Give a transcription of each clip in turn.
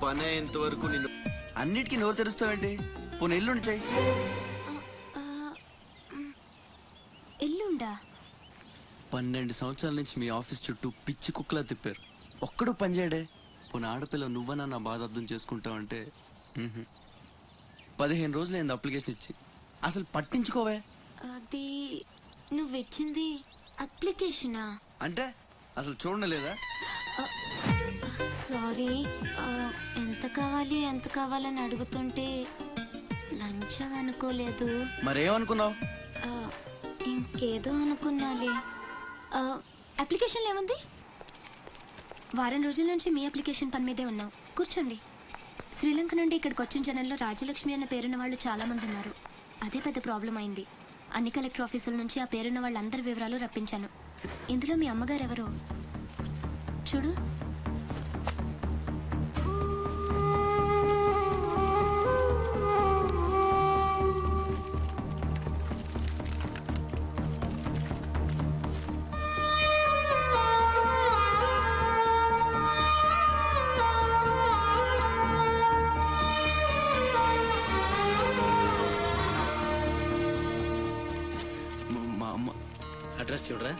పని అయ్యేంత వరకు నిన్ను అన్నిటికీ నోరు తెరుస్తావేంటి? పోనీ ఎల్లుండి చెయ్యి. ఎల్లుండా? 12 సంవత్సరాల నుంచి మీ ఆఫీస్ చుట్టూ పిచ్చి కుక్కలా తిప్పారు, ఒక్కడు పని చేయడే. పోనీ ఆడపిల్ల నువ్వన్నా నా బాధ అర్థం చేసుకుంటావంటే 15 రోజులైంది అప్లికేషన్ ఇచ్చి, అసలు పట్టించుకోవే. అది నువ్విచ్చింది అప్లికేషనా? అంటే అసలు చూడలేదా? సారీ, ఎంత కావాలని అడుగుతుంటే లంచం అనుకోలేదు. మరేమనుకున్నావు? ఇంకేదో అనుకున్నాలే. అప్లికేషన్లో ఏముంది? వారం రోజుల నుంచి మీ అప్లికేషన్ పని మీదే ఉన్నాం. కూర్చోండి. శ్రీలంక నుండి ఇక్కడికి వచ్చిన జనంలో రాజలక్ష్మి అన్న పేరున్న వాళ్ళు చాలా మంది ఉన్నారు. అదే పెద్ద ప్రాబ్లం అయింది. అన్ని కలెక్టర్ ఆఫీసుల నుంచి ఆ పేరున్న వాళ్ళందరి వివరాలు రప్పించాను. ఇందులో మీ అమ్మగారు ఎవరో చూడు. అడ్రస్ చూడరా?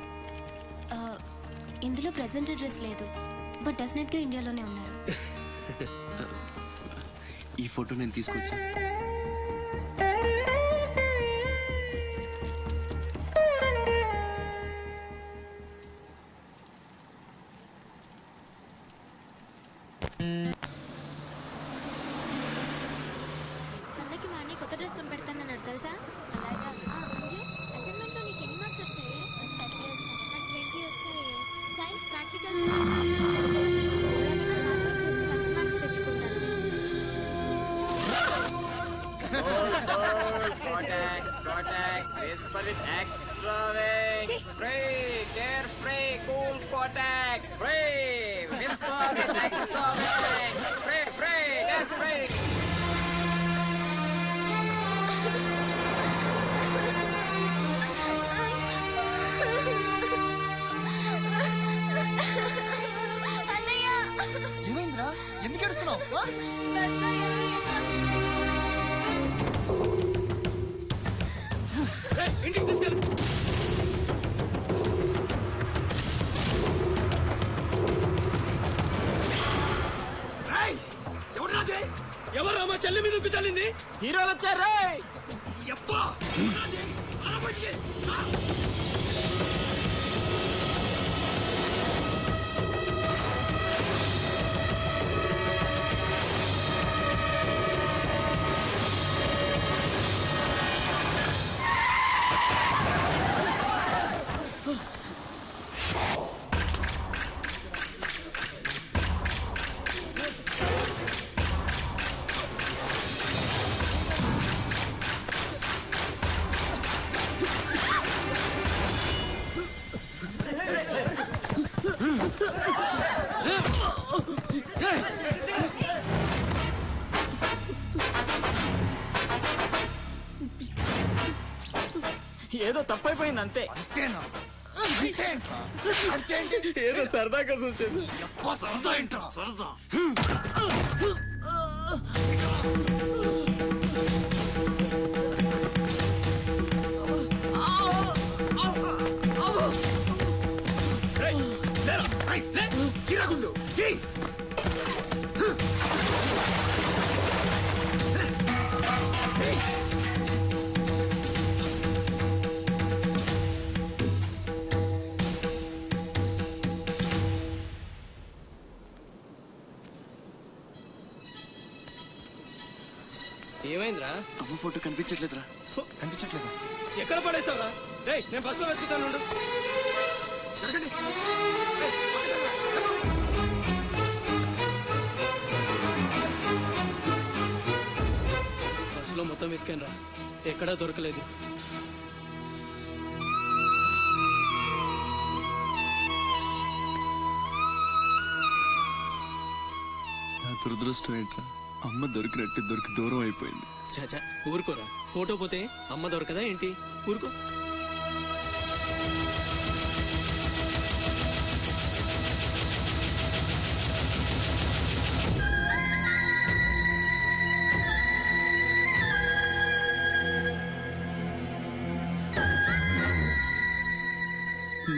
ఇందులో ప్రెసెంట్ అడ్రస్ లేదు, బట్ డెఫినెట్గా ఇండియాలోనే ఉన్నారు. ఈ ఫోటో నేను తీసుకొచ్చా. అన్నకి వాడిని కొత్త డ్రెస్ కొని పెడతానన్నాడు తెలుసా? అసైన్మెంట్లో నీకు ఎన్ని మార్క్స్ వచ్చాయి? నాకు 20 వచ్చాయి. సైన్స్ ప్రాక్టికల్ మంచి మార్క్స్ తెచ్చుకుంటాను. Cortex, whisper it extra wings. Free, carefree, cool Cortex. Free, whisper it extra wings. Free, carefree. ఏమైందిరా? ఎందుకు ఏడుస్తున్నావు? ఇంటికి తీసుకెళ్ళు. ఎవరు మా చెల్లి మీద చల్లింది? హీరోలు వచ్చారు. ఏదో తప్పైపోయింది అంతే. ఏదో సరదా కోసం వచ్చింది. సరదా ఏమైందిరా? అమ్మ ఫోటో కనిపించట్లేదురా. కనిపించట్లేదా? ఎక్కడ పడేసావురా? రేయ్, నేను బస్సులో వెతుకుతాను. బస్సులో మొత్తం వెతికాను రా, ఎక్కడా దొరకలేదు. నా దురదృష్టం ఏంట్రా, అమ్మ దొరికి దూరం అయిపోయింది. చాచా ఊరుకోరా, ఫోటో పోతే అమ్మ దొరకదా ఏంటి? ఊరుకో.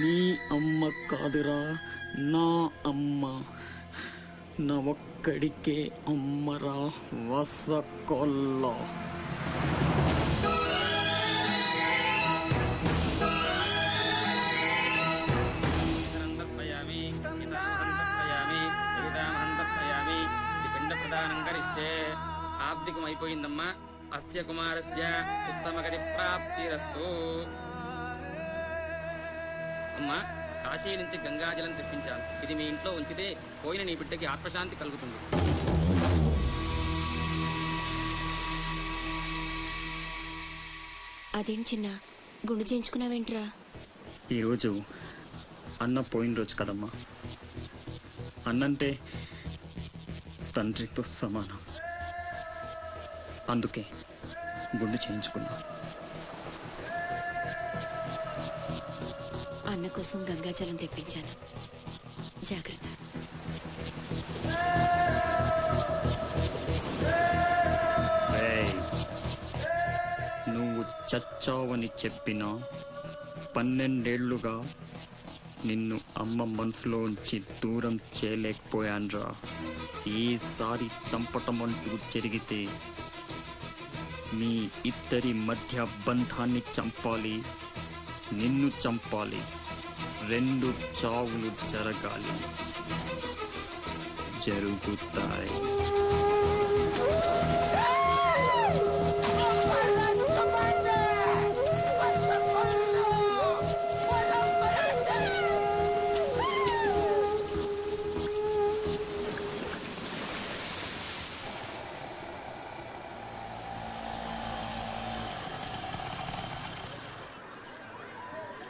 నీ అమ్మ కాదురా, నా అమ్మ. నా ఒక్కడికే అమ్మరా వసకొల్ల. ఆబ్దికమైపోయిందమ్మా. అస్య కుమారస్య ఉత్తమగతి ప్రాప్తిరస్తు. అమ్మా, కాశీ నుంచి గంగాజలం తెప్పించాను. ఇది మీ ఇంట్లో ఉంచితే పోయిన నీ బిడ్డకి ఆత్మశాంతి కలుగుతుంది. అదేం చిన్న గుండు చేయించుకున్నావేంట్రా? ఈరోజు అన్న పోయిన రోజు కదమ్మా. అన్నంటే తండ్రితో సమానం. అందుకే గుండు చేయించుకున్నా. అన్న కోసం గంగాజలం తెప్పించాను, జాగ్రత్త. ఏయ్, నువ్వు చచ్చావని చెప్పినా 12 ఏళ్లుగా నిన్ను అమ్మ మనసులోంచి దూరం చేయలేకపోయాన్రా. ఈసారి చంపటం అంటూ జరిగితే మీ ఇద్దరి మధ్య బంధాన్ని చంపాలి, నిన్ను చంపాలి. 2 చావులు జరగాలి. జరుగుతాయి.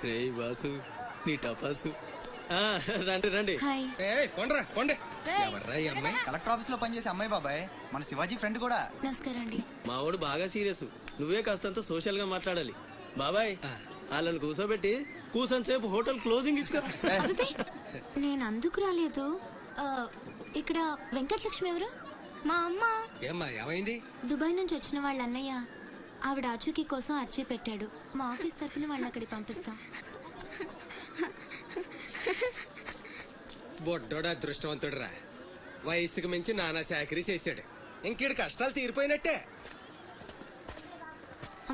రే బాసు, నీ టపాసు. రండి రండి. హాయ్. ఎవర్రా ఈ అమ్మాయి? కలెక్టర్ ఆఫీస్ లో పనిచేసే అమ్మాయి బాబాయ్, మన శివాజీ ఫ్రెండ్ కూడా. నమస్కారం అండి. మావాడు బాగా సీరియస్. నువ్వే కాస్తంత సోషల్ గా మాట్లాడాలి. బాబాయ్, వాళ్ళని కూర్చోబెట్టి కూర్చొని సేపు హోటల్ క్లోజింగ్ ఇచ్చుకో. అబ్బే, నేను అందుకు రాలేదు. ఆ, ఇక్కడ వెంకటలక్ష్మి ఎవరు? మా అమ్మ. ఏమ్మా ఏమైంది? దుబాయ్ నుంచి వచ్చిన వాళ్ళ అన్నయ్య ఆవిడ ఆచూకీ కోసం అర్జీ పెట్టాడు. మా ఆఫీస్ తరపున వాళ్ళని అక్కడికి పంపిస్తాం. బొడ్డోడు అదృష్టవంతుడురా. వయసుకు మించి నానా చాకరీ చేశాడు. ఇంకీడి కష్టాలు తీరిపోయినట్టే.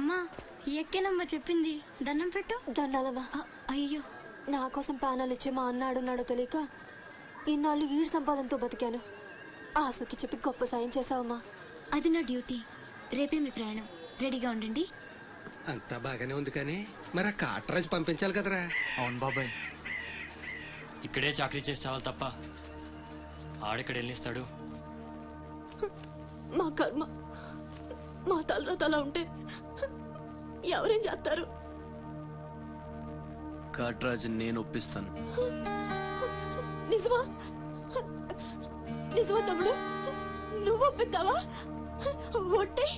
అమ్మా, ఎక్కేనమ్మా చెప్పింది. దండం పెట్టు. దండాలమ్మా. అయ్యో, నా కోసం ప్రాణాలు ఇచ్చే మా అన్న ఆడున్నాడో తెలియక ఇన్నాళ్ళు ఈడు సంపాదనతో బతికాను. ఆసుకి చెప్పి గొప్ప సాయం చేసావమ్మా. అది నా డ్యూటీ. రేపే మీ ప్రయాణం. రెడీగా ఉండండి. అంతా బాగానే ఉంది కానీ మరి ఆ కాటరాజు పంపించాలి కదరా. అవును బాబాయ్. ఇక్కడే చాకరీ చేసి చావాలి తప్ప ఆడెక్కడ వెళ్ళిస్తాడు. మా కర్మ, మా తలరాత అలా ఉంటే ఎవరేం చేస్తారు? కాట్రాజు నేను ఒప్పిస్తాను. నిజమా? నిజమా తమ్ముడు? నువ్వు ఒప్పిద్దావా? ఒట్టే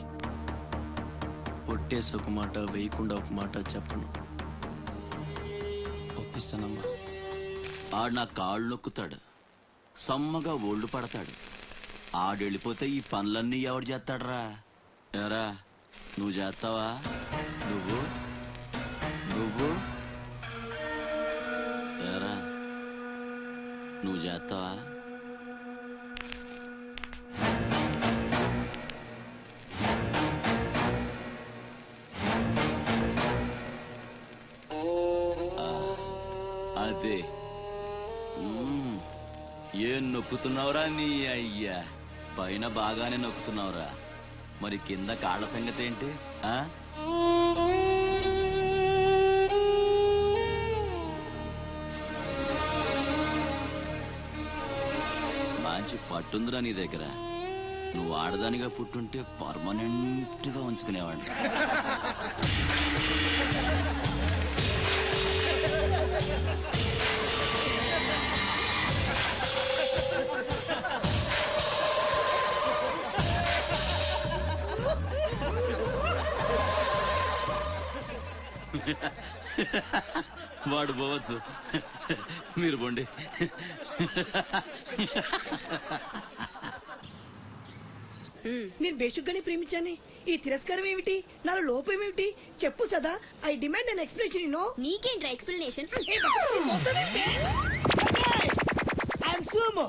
ఒట్టేసి ఒక మాట, వేయకుండా ఒక మాట చెప్పను. ఒప్పిస్తానమ్మా. ఆడు నా కాళ్ళు నొక్కుతాడు, సమ్మగా ఒళ్ళు పడతాడు. ఆడెళ్ళిపోతే ఈ పనులన్నీ ఎవడు చేస్తాడరా? ఎరా, నువ్వు చేస్తావా? నువ్వు నువ్వు ఎరా, నువ్వు చేస్తావా? అదే. ఏం నొక్కుతున్నావురా నీ అయ్యా? పైన బాగానే నొక్కుతున్నావురా, మరి కింద కాళ్ళ సంగతి ఏంటి? ఆ మంచి పట్టుందిరా నీ దగ్గర. నువ్వు ఆడదానిగా పుట్టుంటే పర్మనెంట్ గా ఉంచుకునేవాడిని. వాడు పోవచ్చు, మీరు పోండి. నేను బేసిక్గానే ప్రేమించాను. ఈ తిరస్కారం ఏమిటి? నాలో లోపం ఏమిటి? చెప్పు Sada. I demand an explanation. No నీకేంట్రా explanation? I'm Sumo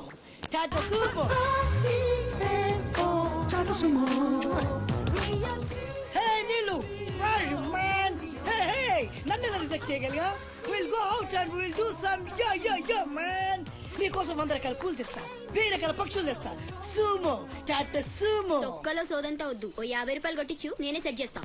Tata Sumo. Hey Neelu, where are you man? Hey, నన్ను ఎలా రిజెక్ట్ చేయగలిగా? We'll go out and we'll do some yeah man. నీకోసం 100 రకాల పూలు తెస్తా, 1000 రకాల పక్షులు తెస్తా. Sumo Tata Sumo. తొక్కలో సోదంతా వద్దు, ఓ 50 రూపాయలు కొట్టించు, నేనే సెట్ చేస్తా.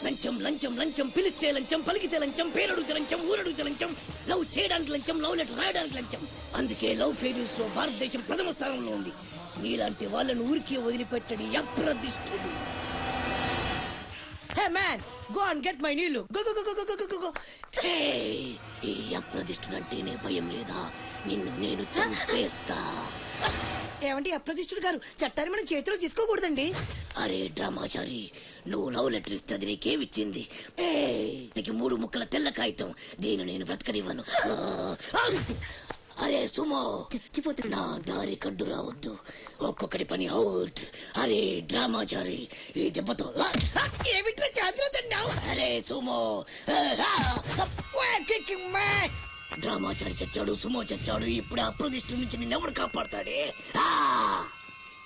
లంచం లంచం లంచం, పిలిస్తే లంచం, పలికితే లంచం, పేరడుగుతే లంచం, ఊరడుగుతే లంచం, లవ్ చేయడానికి లంచం, లవ్ లెటర్ రాయడానికి లంచం. అందుకే లవ్ ఫెయిల్యూర్స్ లో భారతదేశం ప్రథమ స్థానంలో ఉంది. నీలాంటి వాళ్ళను ఊరికి వదిలిపెట్టడి అప్రదిష్టుడు. Hey man, go and get my నీళ్ళు. Go go go go go go. ఈ అప్రదిష్టుడు అంటేనే భయం లేదా? నిన్ను నేను చంపేస్తా. ఏమండి అప్రదిష్టుడు గారు, చట్టాన్ని మనం చేతిలో తీసుకోకూడదండి. అరే డ్రామాచారి, నువ్వు లవ్ లెటర్ ఇస్తే అది నీకేమిచ్చింది? నీకు 3 ముక్కల తెల్ల కాగితం. దీన్ని నేను బ్రతకనివ్వను. అరే సుమో, చచ్చిపోతున్నా. నా దారి కడ్డు రావద్దు. ఒక్కొక్కటి పని అవుట్. అరే డ్రామాచారి, ఈ దెబ్బతో ఏమిట్రా చేతిలో తిన్నావు? అరే సుమో, డ్రామాచారి చచ్చాడు, సుమో చచ్చాడు. ఇప్పుడు అప్రతిష్ఠ నుంచి నిన్నెవడు కాపాడతాడే?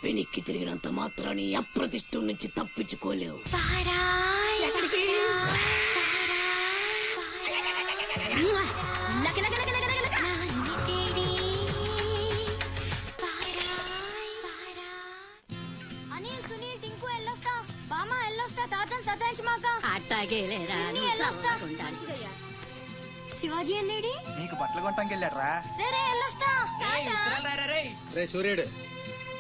వెనక్కి తిరిగినంత మాత్రాన్ని అప్రతిష్ఠ నుంచి తప్పించుకోలేవు. ఎక్కడికి? అనిల్, సునీల్, టింకు ఎల్లొస్తా. బామ్మ ఎల్లొస్తా. తాతని సతాయించమాక. అట్టాగేలేరా. సునీల్ ఎల్లొస్తా. శివాజీ అన్నేడి? నీకు బట్టలు కొట్టంకి వెళ్ళాడ్రా. సరే ఎల్లొస్తా. రే సూర్యుడు,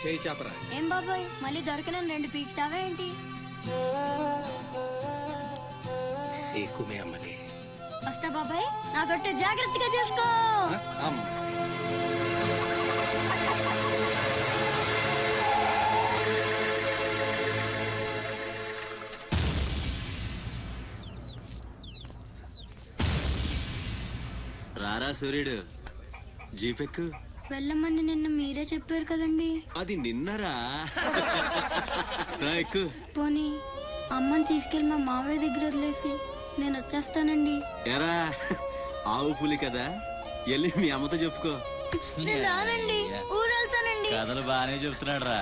చేయి చాపరా. ఏం బాబాయ్, మళ్ళీ దొరికిన 2 పీక్తావా ఏంటి? ఎక్కువే అమ్మకి. వస్తా బాబాయ్, నా గొట్టె జాగ్రత్తగా చేసుకో. రారా సూర్యుడు, జీపెక్కు. వెళ్ళమని నిన్న మీరే చెప్పారు కదండి. అది నిన్నరా. రా ఎక్కు. పోనీ అమ్మని తీసుకెళ్ళి మా మావయ్య దగ్గర వదిలేసి నేను వచ్చేస్తానండి. ఎరా, ఆవు పులి కదా, వెళ్ళి మీ అమ్మతో చెప్పుకో. నేను రానండి, ఊరెళ్తానండి. కథలు బాగానే చెప్తున్నాడు రా.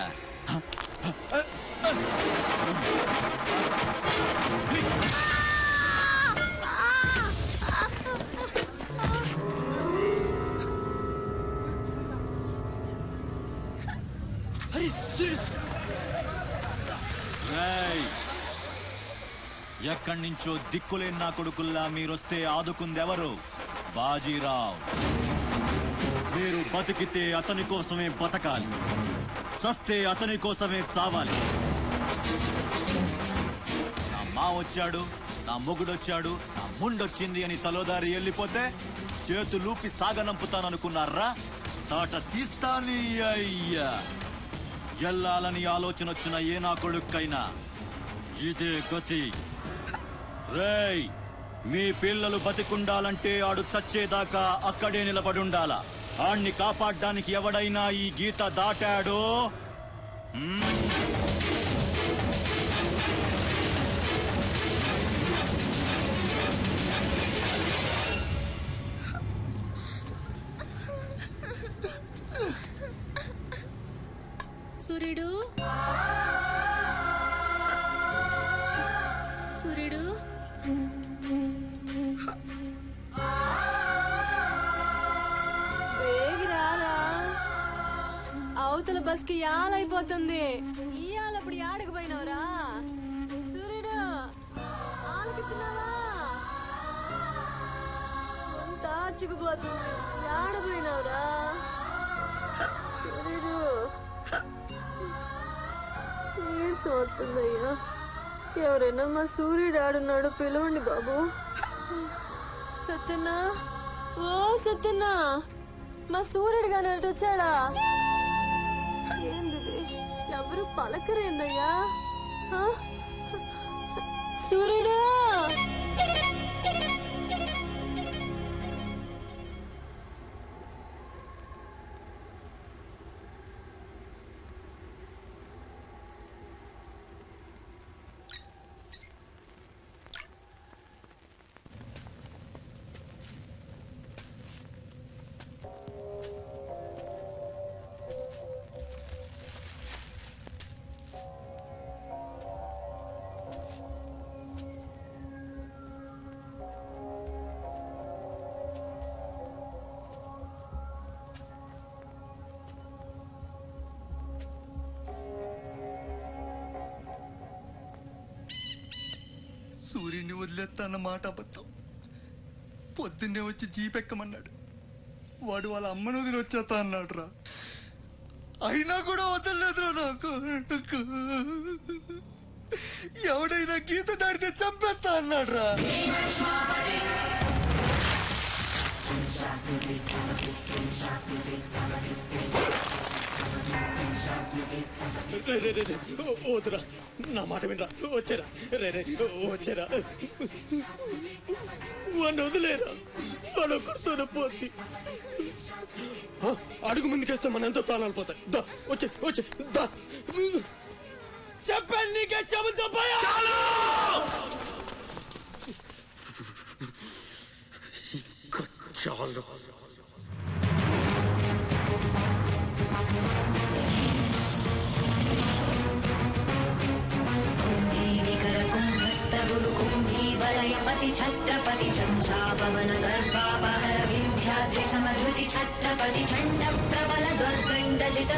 ఎక్కడి నుంచో దిక్కులేని నా కొడుకుల్లా మీరొస్తే ఆదుకుందెవరు? బాజీరావ్. మీరు బతికితే అతని కోసమే బతకాలి, చస్తే అతని కోసమే చావాలి. నా మా వచ్చాడు, నా మొగుడొచ్చాడు, నా ముండొచ్చింది అని తలోదారి వెళ్ళిపోతే చేతులూపి సాగనంపుతాననుకున్నారా? తాట తీస్తాని అయ్యా. ఎల్లాలని ఆలోచన వచ్చిన ఏ నా కొడుక్కైనా ఇదే గతి. రేయ్, మీ పిల్లలు బతికుండాలంటే ఆడు చచ్చేదాకా అక్కడే నిలబడుండాలా. ఆణ్ణి కాపాడ్డానికి ఎవడైనా ఈ గీత దాటాడో సూర్యుడు, సూర్యుడు, వేగిరారా, అవతల బస్ కి యాలైపోతుంది. ఇయాలప్పుడు యాడకు పోయినవరా? సూర్యుడు, ఆలకిస్తున్నావా? అంతా చిక్కుపోతుంది. యాడ పోయినవరా సూర్యుడు? నీరసం వస్తుందయ్యా. ఎవరైనా మా సూర్యుడు ఆడున్నాడు, పిలవండి బాబు. సత్యన్నా, ఓ సత్యన్నా, మా సూర్యుడు గాని అటు వచ్చాడా? ఏంది ఎవరు పలకరేందయ్యా? సూర్యుడు, వదిలేస్తా అన్న మాట అబద్ధం. పొద్దున్నే వచ్చి జీప్ ఎక్కమన్నాడు. వాడు వాళ్ళ అమ్మను వదిలి వచ్చేస్తా అన్నాడు రా. అయినా కూడా వదలలేదురా నాకు. ఎవడైనా గీత దాడితే చంపేస్తా అన్నాడు రా. వద్దురా, నా మాట వినరా. వచ్చారా రే వచ్చారా, వాడిని వదిలేరా. వాడు ఒక్కడితోనే పోద్ది. అడుగు ముందుకేస్తే మన ఎంతో ప్రాణాలు పోతాయి. దా వచ్చే వచ్చే దా. చెప్పండి నీకే చెబుతా చాలు. छत्रपति चंचापवन गर्भापहर विंध्याद्रि समधृति छत्रपति चंड प्रबल दुर्गंड जित